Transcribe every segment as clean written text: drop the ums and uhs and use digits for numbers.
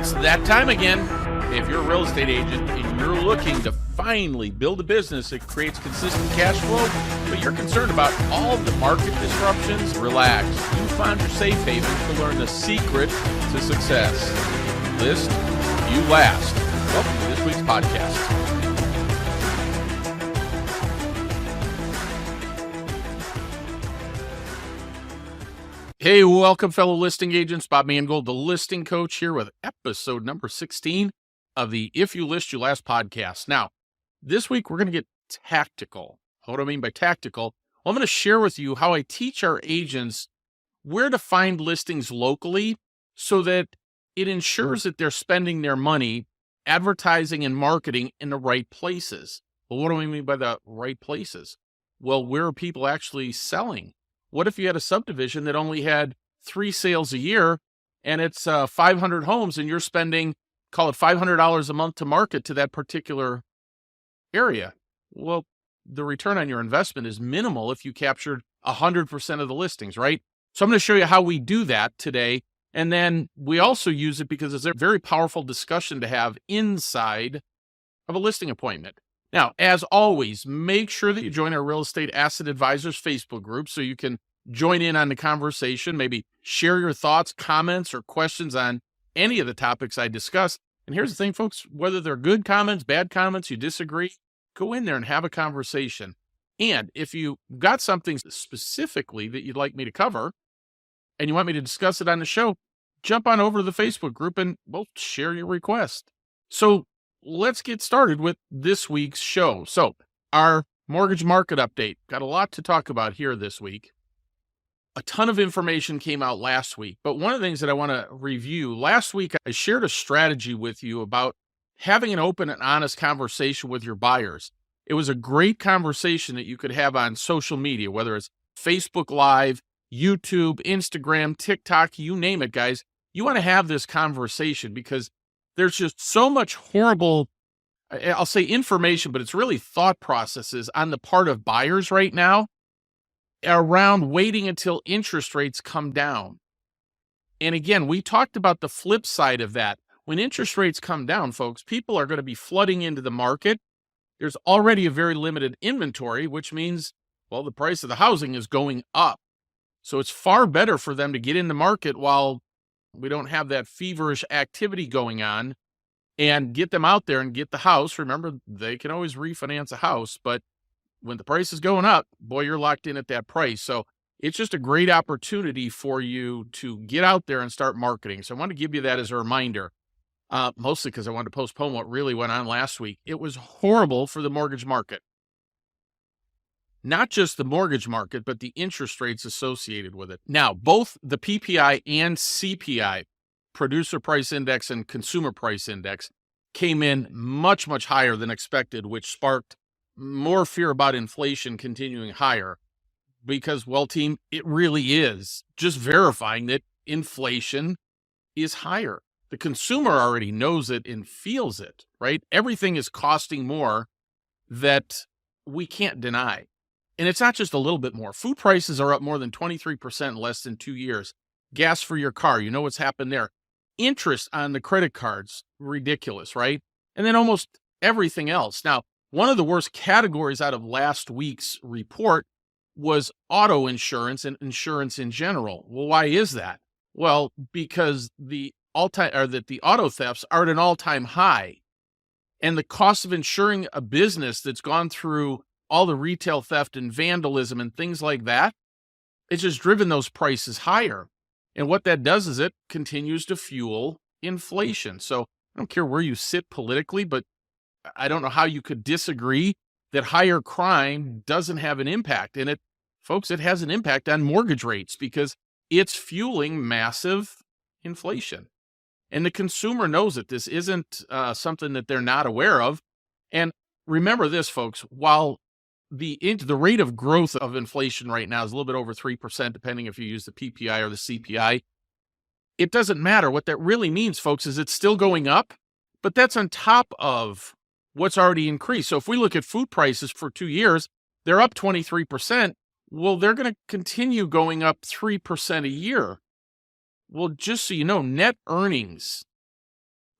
It's that time again. If you're a real estate agent and you're looking to finally build a business that creates consistent cash flow, but you're concerned about all the market disruptions, relax. You found your safe haven to learn the secret to success. List you last. Welcome to this week's podcast. Hey, welcome, fellow listing agents. Bob Mangold, the listing coach, here with episode number 16 of the If You List You Last podcast. Now, this week we're going to get tactical. What do I mean by tactical? Well, I'm going to share with you how I teach our agents where to find listings locally so that it ensures that they're spending their money advertising and marketing in the right places. Well, what do I mean by the right places? Well, where are people actually selling? What if you had a subdivision that only had 3 sales a year and it's 500 homes and you're spending, call it $500 a month to market to that particular area? Well, the return on your investment is minimal if you captured 100% of the listings, right? So I'm going to show you how we do that today. And then we also use it because it's a very powerful discussion to have inside of a listing appointment. Now, as always, make sure that you join our Real Estate Asset Advisors Facebook group so you can join in on the conversation, maybe share your thoughts, comments, or questions on any of the topics I discuss. And here's the thing, folks, whether they're good comments, bad comments, you disagree, go in there and have a conversation. And if you got something specifically that you'd like me to cover and you want me to discuss it on the show, jump on over to the Facebook group and we'll share your request. So let's get started with this week's show. So our mortgage market update. Got a lot to talk about here this week. A ton of information came out last week, but one of the things that I want to review, last week I shared a strategy with you about having an open and honest conversation with your buyers. It was a great conversation that you could have on social media, whether it's Facebook Live, YouTube, Instagram, TikTok, you name it, guys. You want to have this conversation because there's just so much horrible, I'll say information, but it's really thought processes on the part of buyers right now around waiting until interest rates come down. And again, we talked about the flip side of that. When interest rates come down, folks, people are going to be flooding into the market. There's already a very limited inventory, which means, well, the price of the housing is going up. So it's far better for them to get in the market while we don't have that feverish activity going on and get them out there and get the house. Remember, they can always refinance a house, but when the price is going up, boy, you're locked in at that price. So it's just a great opportunity for you to get out there and start marketing. So I want to give you that as a reminder, mostly because I wanted to postpone what really went on last week. It was horrible for the mortgage market. Not just the mortgage market, but the interest rates associated with it. Now, both the PPI and CPI, Producer Price Index and Consumer Price Index, came in much, much higher than expected, which sparked more fear about inflation continuing higher. Because, well, team, it really is just verifying that inflation is higher. The consumer already knows it and feels it, right? Everything is costing more that we can't deny. And it's not just a little bit more. Food prices are up more than 23% in less than 2 years. Gas for your car, you know what's happened there. Interest on the credit cards, ridiculous, right? And then almost everything else. Now, one of the worst categories out of last week's report was auto insurance and insurance in general. Well, why is that? Well, because the auto thefts are at an all-time high. And the cost of insuring a business that's gone through all the retail theft and vandalism and things like that, it's just driven those prices higher. And what that does is it continues to fuel inflation. So I don't care where you sit politically, but I don't know how you could disagree that higher crime doesn't have an impact. And it, folks, it has an impact on mortgage rates because it's fueling massive inflation. And the consumer knows it. This isn't something that they're not aware of. And remember this, folks, while the rate of growth of inflation right now is a little bit over 3%, depending if you use the PPI or the CPI. It doesn't matter. What that really means, folks, is it's still going up, but that's on top of what's already increased. So if we look at food prices for 2 years, they're up 23%. Well, they're going to continue going up 3% a year. Well, just so you know, net earnings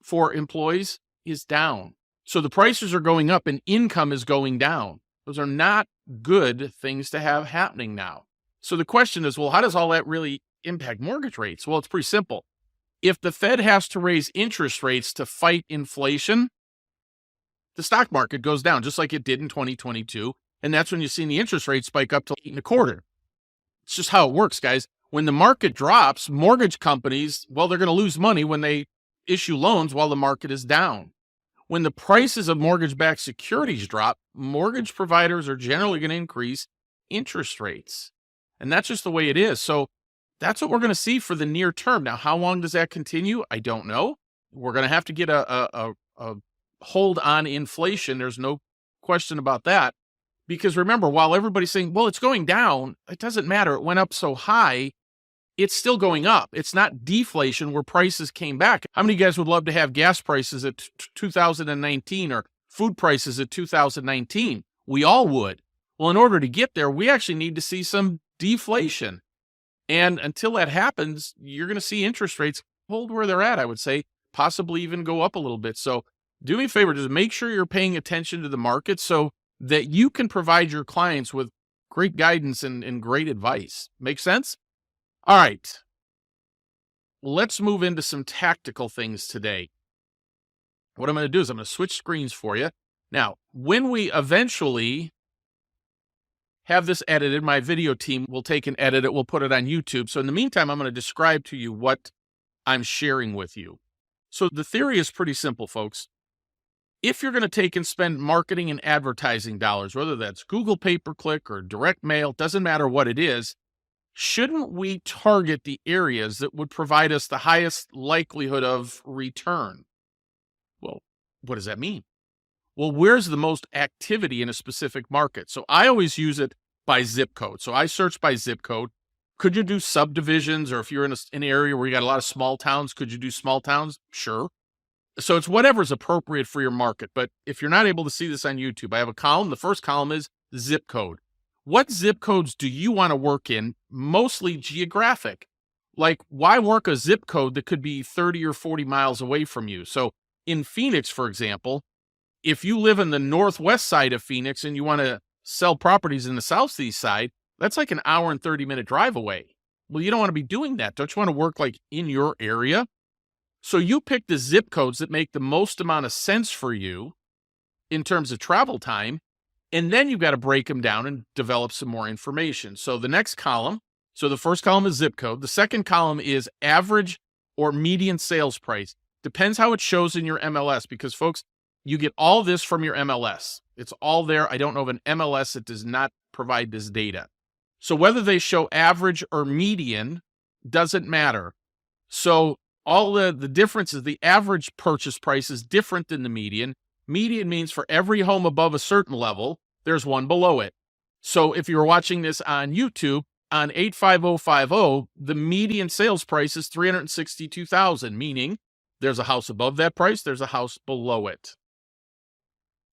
for employees is down. So the prices are going up and income is going down. Those are not good things to have happening now. So the question is, well, how does all that really impact mortgage rates? Well, it's pretty simple. If the Fed has to raise interest rates to fight inflation, the stock market goes down just like it did in 2022. And that's when you've seen the interest rate spike up to 8.25. It's just how it works, guys. When the market drops, mortgage companies, well, they're going to lose money when they issue loans while the market is down. When the prices of mortgage-backed securities drop, mortgage providers are generally going to increase interest rates. And that's just the way it is. So that's what we're going to see for the near term. Now, how long does that continue? I don't know. We're going to have to get a hold on inflation. There's no question about that. Because remember, while everybody's saying, well, it's going down, it doesn't matter. It went up so high. It's still going up. It's not deflation where prices came back. How many of you guys would love to have gas prices at 2019 or food prices at 2019? We all would. Well, in order to get there, we actually need to see some deflation. And until that happens, you're going to see interest rates hold where they're at, I would say, possibly even go up a little bit. So do me a favor, just make sure you're paying attention to the market so that you can provide your clients with great guidance and great advice. Make sense? All right, let's move into some tactical things today. What I'm going to do is I'm going to switch screens for you. Now, when we eventually have this edited, my video team will take and edit it. We'll put it on YouTube. So in the meantime, I'm going to describe to you what I'm sharing with you. So the theory is pretty simple, folks. If you're going to take and spend marketing and advertising dollars, whether that's Google pay-per-click or direct mail, doesn't matter what it is, shouldn't we target the areas that would provide us the highest likelihood of return? Well, what does that mean? Well, where's the most activity in a specific market? So I always use it by zip code. So I search by zip code. Could you do subdivisions? Or if you're in an area where you got a lot of small towns, could you do small towns? Sure. So it's whatever's appropriate for your market. But if you're not able to see this on YouTube, I have a column. The first column is zip code. What zip codes do you want to work in? Mostly geographic. Like, why work a zip code that could be 30 or 40 miles away from you? So in Phoenix, for example, if you live in the northwest side of Phoenix and you want to sell properties in the southeast side, that's like an hour and 30-minute drive away. Well, you don't want to be doing that. Don't you want to work like in your area? So you pick the zip codes that make the most amount of sense for you in terms of travel time, and then you've got to break them down and develop some more information. So the next column, so the first column is zip code. The second column is average or median sales price. Depends how it shows in your MLS because, folks, you get all this from your MLS. It's all there. I don't know of an MLS that does not provide this data. So whether they show average or median doesn't matter. So all the difference is the average purchase price is different than the median. Median means for every home above a certain level, there's one below it. So if you're watching this on YouTube, on 85050, the median sales price is $362,000, meaning there's a house above that price, there's a house below it.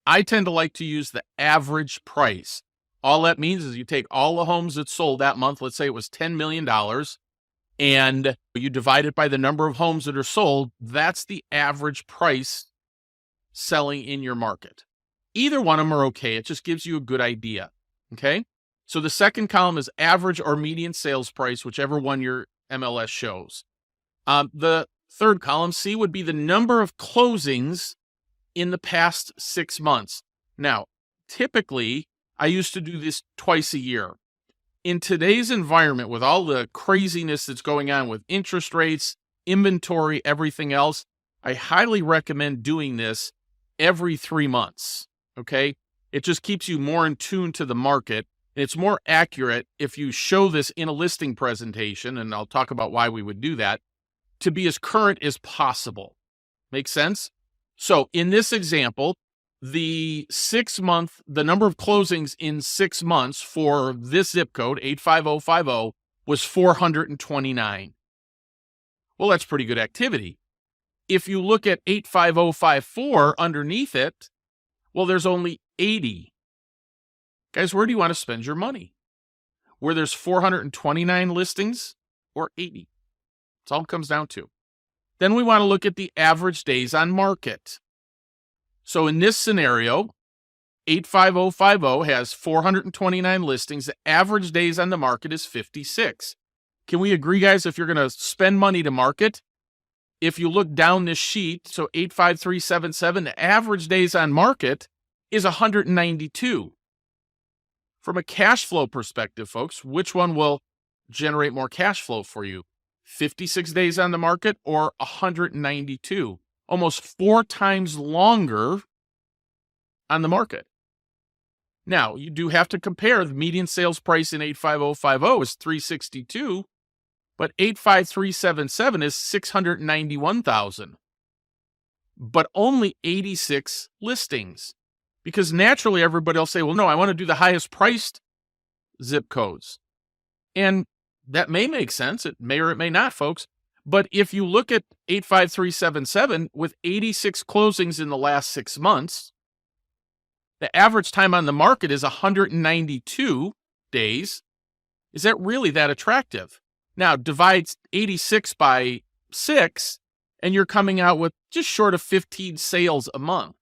I tend to like to use the average price. All that means is you take all the homes that sold that month, let's say it was $10 million, and you divide it by the number of homes that are sold, that's the average price selling in your market. Either one of them are okay. It just gives you a good idea, okay? So the second column is average or median sales price, whichever one your MLS shows. The third column, C, would be the number of closings in the past 6 months. Now, typically, I used to do this twice a year. In today's environment, with all the craziness that's going on with interest rates, inventory, everything else, I highly recommend doing this every 3 months, okay? It just keeps you more in tune to the market. It's more accurate if you show this in a listing presentation, and I'll talk about why we would do that, to be as current as possible. Make sense? So in this example, the number of closings in 6 months for this zip code, 85050, was 429. Well, that's pretty good activity. If you look at 85054 underneath it, well, there's only 80. Guys, where do you want to spend your money? Where there's 429 listings or 80? That's all it comes down to. Then we want to look at the average days on market. So in this scenario, 85050 has 429 listings. The average days on the market is 56. Can we agree, guys, if you're going to spend money to market, if you look down this sheet, so 85377, the average days on market is 192. From a cash flow perspective, folks, which one will generate more cash flow for you? 56 days on the market or 192? Almost 4 times longer on the market. Now, you do have to compare. The median sales price in 85050 is 362, but 85377 is 691,000. But only 86 listings. Because naturally everybody will say, well, no, I want to do the highest priced zip codes. And that may make sense. It may or it may not, folks. But if you look at 85377 with 86 closings in the last 6 months, the average time on the market is 192 days. Is that really that attractive? Now, divide 86 by 6, and you're coming out with just short of 15 sales a month.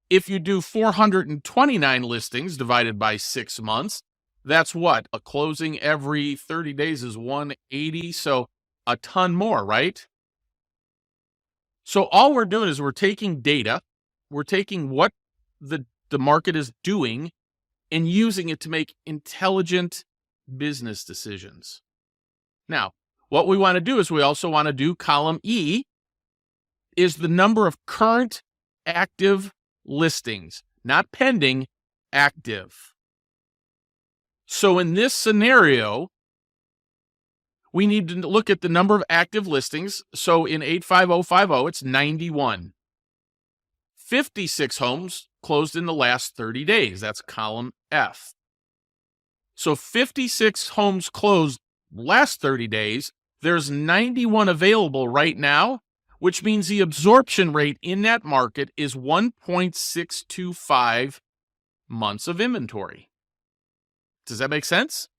If you do 429 listings divided by 6 months, that's what? A closing every 30 days is 180, so a ton more, right? So all we're doing is we're taking data, we're taking what the market is doing and using it to make intelligent business decisions. Now, what we want to do is we also want to do column E is the number of current active listings, not pending, active. So in this scenario, we need to look at the number of active listings. So in 85050, it's 91. 56 homes closed in the last 30 days. That's column F. So 56 homes closed last 30 days. There's 91 available right now, which means the absorption rate in that market is 1.625 months of inventory. Does that make sense?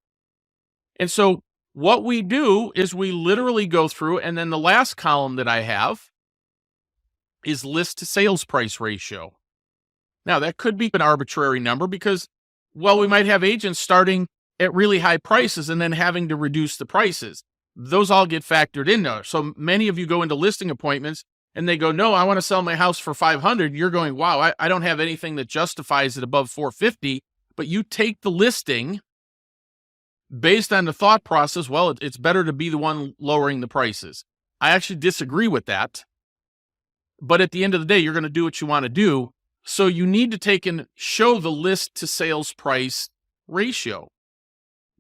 And so what we do is we literally go through, and then the last column that I have is list to sales price ratio. Now, that could be an arbitrary number because, well, we might have agents starting at really high prices and then having to reduce the prices. Those all get factored in there. So many of you go into listing appointments and they go, no, I want to sell my house for 500. You're going, wow, I don't have anything that justifies it above 450. But you take the listing based on the thought process, well, it's better to be the one lowering the prices. I actually disagree with that. But at the end of the day, you're going to do what you want to do. So you need to take and show the list to sales price ratio.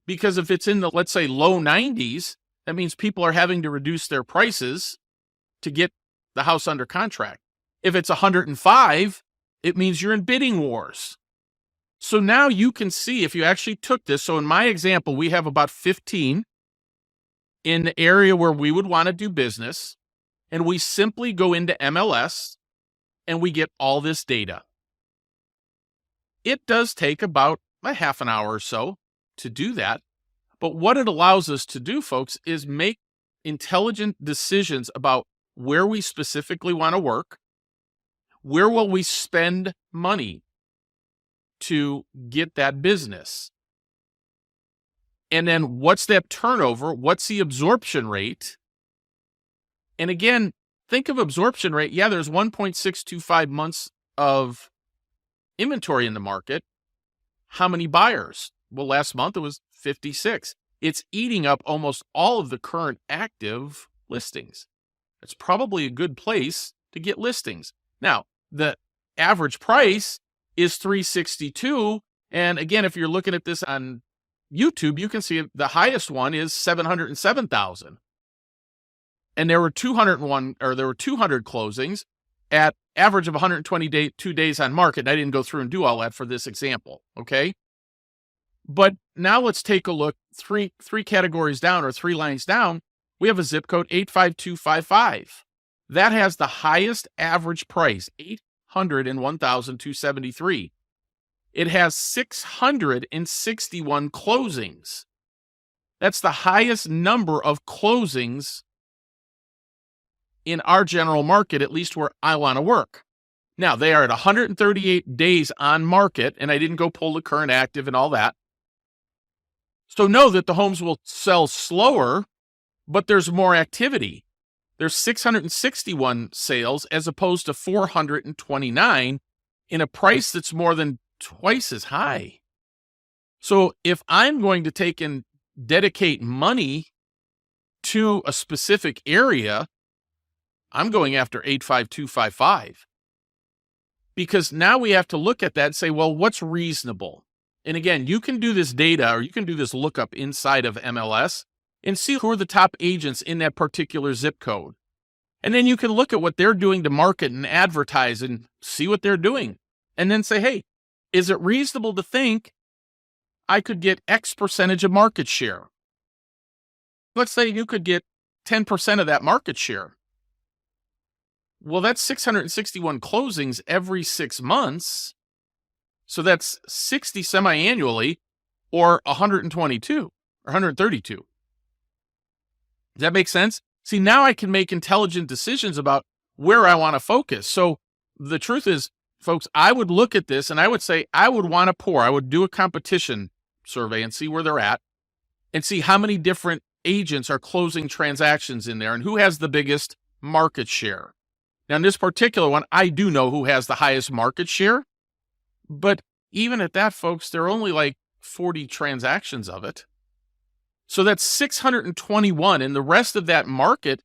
Because if it's in the, let's say, low 90s, that means people are having to reduce their prices to get the house under contract. If it's 105, it means you're in bidding wars. So now you can see if you actually took this. So in my example, we have about 15 in the area where we would want to do business. And we simply go into MLS and we get all this data. It does take about a half an hour or so to do that. But what it allows us to do, folks, is make intelligent decisions about where we specifically want to work, where will we spend money to get that business, and then what's that turnover, what's the absorption rate. And again, think of absorption rate. Yeah, there's 1.625 months of inventory in the market. How many buyers? Well, last month it was 56. It's eating up almost all of the current active listings. It's probably a good place to get listings. Now, the average price is $362. And again, if you're looking at this on YouTube, you can see the highest one is $707,000. And there were 200 closings at average of 122 days on market. And I didn't go through and do all that for this example. Okay. But now let's take a look three categories down or 3 lines down. We have a zip code 85255. That has the highest average price, $801,273. It has 661 closings. That's the highest number of closings in our general market, at least where I want to work. Now, they are at 138 days on market, and I didn't go pull the current active and all that. So know that the homes will sell slower, but there's more activity. There's 661 sales as opposed to 429 in a price that's more than twice as high. So if I'm going to take and dedicate money to a specific area, I'm going after 85255. Because now we have to look at that and say, well, what's reasonable? And again, you can do this data or you can do this lookup inside of MLS and see who are the top agents in that particular zip code. And then you can look at what they're doing to market and advertise and see what they're doing. And then say, hey, is it reasonable to think I could get X percentage of market share? Let's say you could get 10% of that market share. Well, that's 661 closings every 6 months. So that's 60 semi-annually or 122 or 132. Does that make sense? See, now I can make intelligent decisions about where I want to focus. So the truth is, folks, I would look at this and I would say I would want to pour. I would do a competition survey and see where they're at and see how many different agents are closing transactions in there and who has the biggest market share. Now, in this particular one, I do know who has the highest market share, but even at that, folks, there are only like 40 transactions of it. So that's 621, and the rest of that market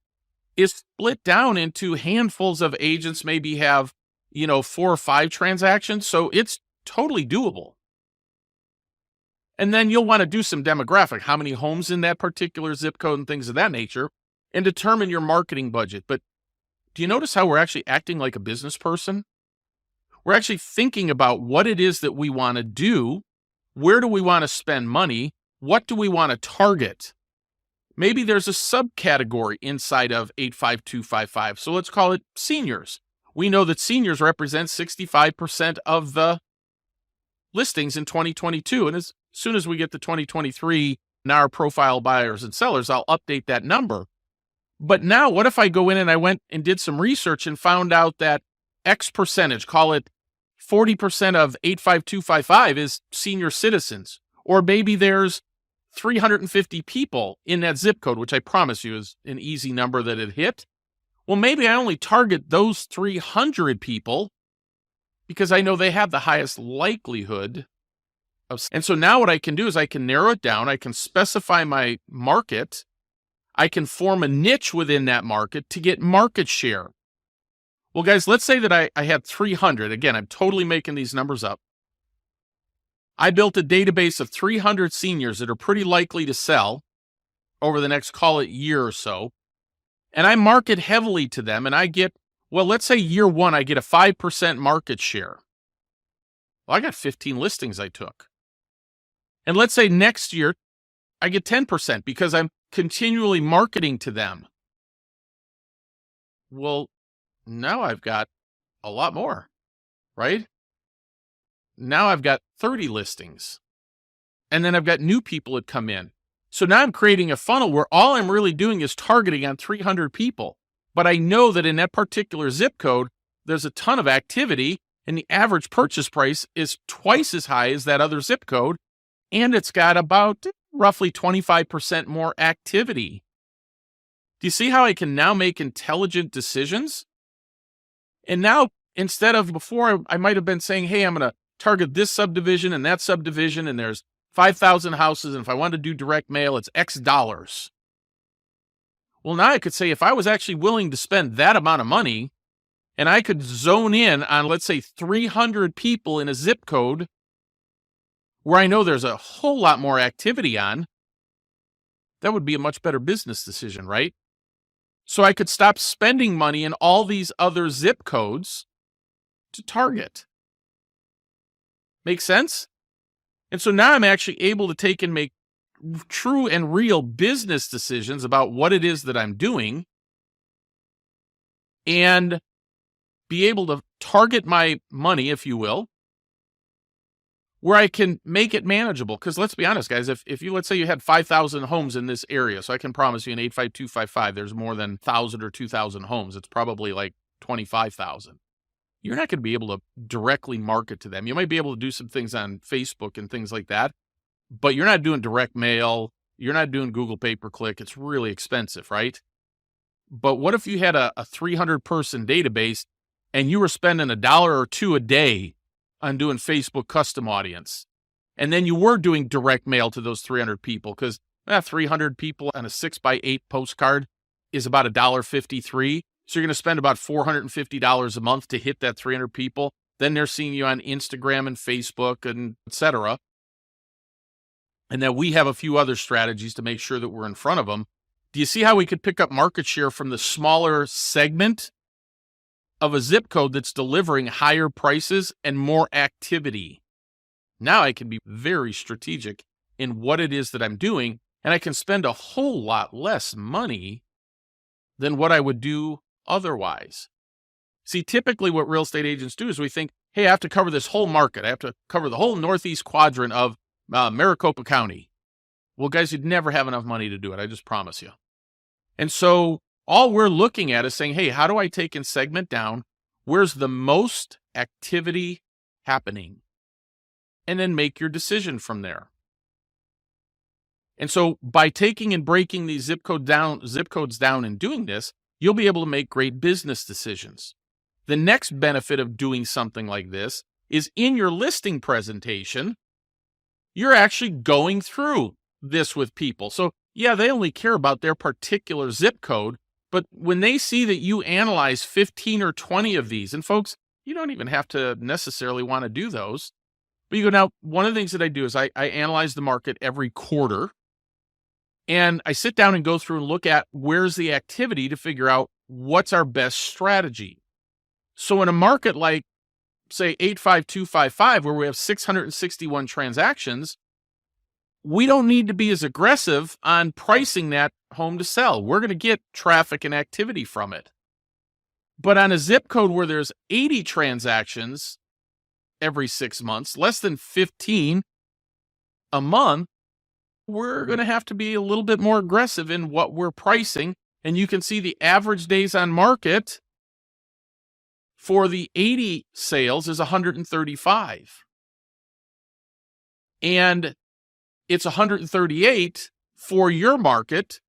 is split down into handfuls of agents, maybe have, 4 or 5 transactions. So it's totally doable. And then you'll want to do some demographic, how many homes in that particular zip code and things of that nature, and determine your marketing budget. But do you notice how we're actually acting like a business person? We're actually thinking about what it is that we want to do. Where do we want to spend money? What do we want to target? Maybe there's a subcategory inside of 85255. So let's call it seniors. We know that seniors represent 65% of the listings in 2022. And as soon as we get to 2023, now our profile buyers and sellers, I'll update that number. But now what if I go in and I went and did some research and found out that X percentage, call it 40% of 85255 is senior citizens, or maybe there's 350 people in that zip code, which I promise you is an easy number that it hit. Well, maybe I only target those 300 people because I know they have the highest likelihood of. And so now what I can do is I can narrow it down. I can specify my market. I can form a niche within that market to get market share. Well, guys, let's say that I had 300. Again, I'm totally making these numbers up. I built a database of 300 seniors that are pretty likely to sell over the next, call it, year or so. And I market heavily to them, and I get, well, let's say year 1, I get a 5% market share. Well, I got 15 listings I took. And let's say next year, I get 10% because I'm continually marketing to them. Well, now I've got a lot more, right? Now I've got 30 listings. And then I've got new people that come in. So now I'm creating a funnel where all I'm really doing is targeting on 300 people. But I know that in that particular zip code, there's a ton of activity and the average purchase price is twice as high as that other zip code. And it's got about roughly 25% more activity. Do you see how I can now make intelligent decisions? And now, instead of before, I might have been saying, hey, I'm going to target this subdivision and that subdivision, and there's 5,000 houses, and if I want to do direct mail, it's X dollars. Well, now I could say if I was actually willing to spend that amount of money, and I could zone in on, let's say, 300 people in a zip code where I know there's a whole lot more activity on, that would be a much better business decision, right? So I could stop spending money in all these other zip codes to target. Make sense? And so now I'm actually able to take and make true and real business decisions about what it is that I'm doing and be able to target my money, if you will, where I can make it manageable. Because let's be honest, guys, if you, let's say you had 5,000 homes in this area, so I can promise you in 85255, there's more than 1,000 or 2,000 homes. It's probably like 25,000. You're not going to be able to directly market to them. You might be able to do some things on Facebook and things like that, but you're not doing direct mail. You're not doing Google pay-per-click. It's really expensive, right? But what if you had a 300-person database and you were spending $1 or $2 a day on doing Facebook custom audience, and then you were doing direct mail to those 300 people, because 300 people on a 6x8 postcard is about $1.53. So you're going to spend about $450 a month to hit that 300 people. Then they're seeing you on Instagram and Facebook and etc. And then we have a few other strategies to make sure that we're in front of them. Do you see how we could pick up market share from the smaller segment of a zip code that's delivering higher prices and more activity? Now I can be very strategic in what it is that I'm doing, and I can spend a whole lot less money than what I would do otherwise. See, typically what real estate agents do is we think, hey, I have to cover this whole market. I have to cover the whole northeast quadrant of Maricopa County. Well, guys, you'd never have enough money to do it. I just promise you. And so all we're looking at is saying, hey, how do I take and segment down? Where's the most activity happening? And then make your decision from there. And so by taking and breaking these zip codes down and doing this, you'll be able to make great business decisions. The next benefit of doing something like this is in your listing presentation, you're actually going through this with people. So yeah, they only care about their particular zip code, but when they see that you analyze 15 or 20 of these, and folks, you don't even have to necessarily want to do those, but you go, now, one of the things that I do is I analyze the market every quarter, and I sit down and go through and look at where's the activity to figure out what's our best strategy. So in a market like, say, 85255, where we have 661 transactions, we don't need to be as aggressive on pricing that home to sell. We're going to get traffic and activity from it. But on a zip code where there's 80 transactions every 6 months, less than 15 a month, we're going to have to be a little bit more aggressive in what we're pricing. And you can see the average days on market for the 80 sales is 135. And it's 138 for your market,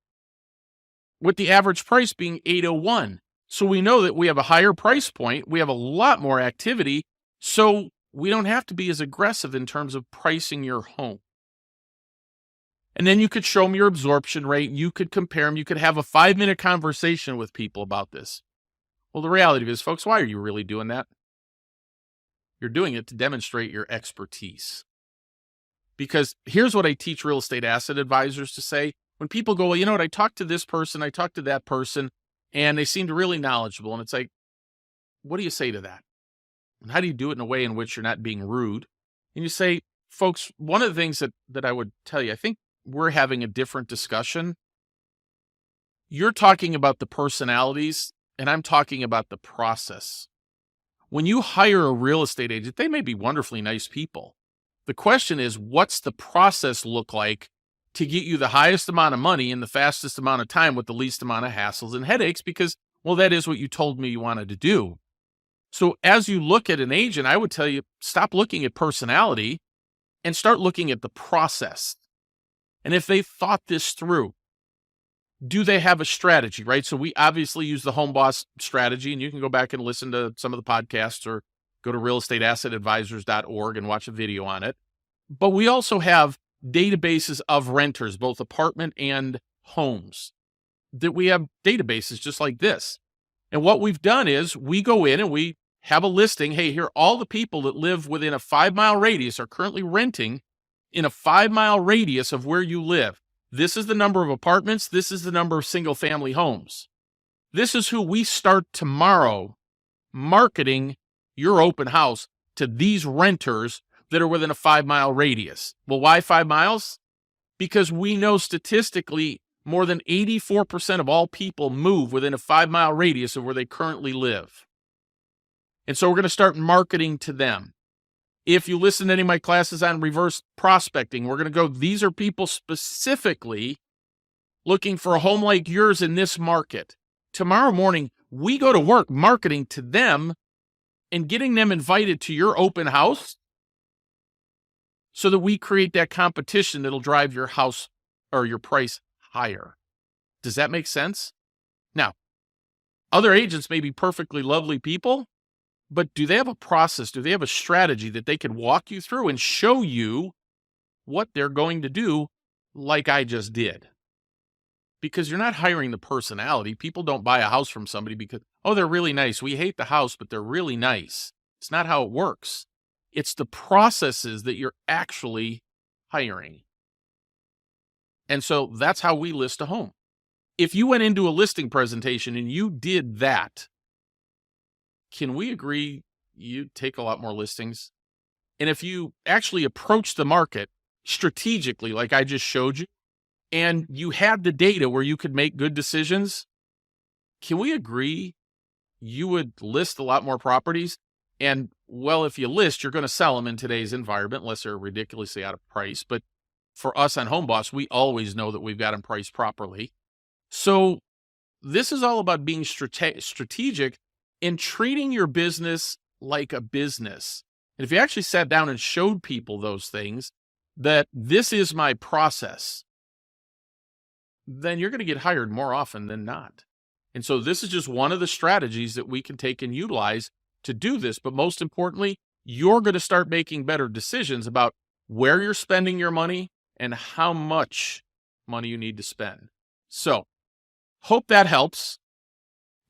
with the average price being 801. So we know that we have a higher price point. We have a lot more activity. So we don't have to be as aggressive in terms of pricing your home. And then you could show them your absorption rate. You could compare them. You could have a 5-minute conversation with people about this. Well, the reality is, folks, why are you really doing that? You're doing it to demonstrate your expertise. Because here's what I teach real estate asset advisors to say. When people go, well, you know what, I talked to this person, I talked to that person, and they seemed really knowledgeable. And it's like, what do you say to that? And how do you do it in a way in which you're not being rude? And you say, folks, one of the things that I would tell you, I think we're having a different discussion. You're talking about the personalities, and I'm talking about the process. When you hire a real estate agent, they may be wonderfully nice people. The question is, what's the process look like to get you the highest amount of money in the fastest amount of time with the least amount of hassles and headaches? Because, well, that is what you told me you wanted to do. So as you look at an agent, I would tell you, stop looking at personality and start looking at the process. And if they thought this through, do they have a strategy, right? So we obviously use the Home Boss strategy, and you can go back and listen to some of the podcasts or go to realestateassetadvisors.org and watch a video on it. But we also have databases of renters, both apartment and homes, that we have databases just like this. And what we've done is we go in and we have a listing. Hey, here, all the people that live within a 5-mile radius are currently renting in a 5-mile radius of where you live. This is the number of apartments. This is the number of single-family homes. This is who we start tomorrow marketing your open house to these renters that are within a 5-mile radius. Well, why 5 miles? Because we know statistically more than 84% of all people move within a 5-mile radius of where they currently live. And so we're going to start marketing to them. If you listen to any of my classes on reverse prospecting, we're going to go, these are people specifically looking for a home like yours in this market. Tomorrow morning, we go to work marketing to them and getting them invited to your open house so that we create that competition that'll drive your house or your price higher. Does that make sense? Now, other agents may be perfectly lovely people, but do they have a process? Do they have a strategy that they can walk you through and show you what they're going to do like I just did? Because you're not hiring the personality. People don't buy a house from somebody because, oh, they're really nice. We hate the house, but they're really nice. It's not how it works. It's the processes that you're actually hiring. And so that's how we list a home. If you went into a listing presentation and you did that, can we agree you'd take a lot more listings? And if you actually approach the market strategically, like I just showed you, and you had the data where you could make good decisions, can we agree you would list a lot more properties? And, well, if you list, you're going to sell them in today's environment, unless they're ridiculously out of price. But for us on Home Boss, we always know that we've got them priced properly. So this is all about being strategic and treating your business like a business. And if you actually sat down and showed people those things, that this is my process, then you're going to get hired more often than not. And so this is just one of the strategies that we can take and utilize to do this. But most importantly, you're going to start making better decisions about where you're spending your money and how much money you need to spend. So hope that helps.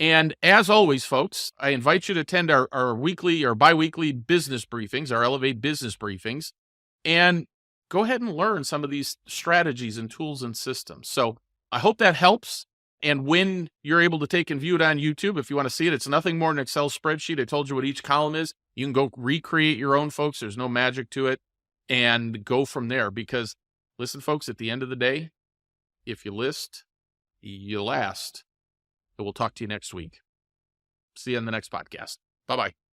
And as always, folks, I invite you to attend our weekly or biweekly business briefings, our Elevate business briefings, and go ahead and learn some of these strategies and tools and systems. So I hope that helps. And when you're able to take and view it on YouTube, if you want to see it, it's nothing more than an Excel spreadsheet. I told you what each column is. You can go recreate your own, folks. There's no magic to it, and go from there. Because listen, folks, at the end of the day, if you list, you last. And we'll talk to you next week. See you on the next podcast. Bye-bye.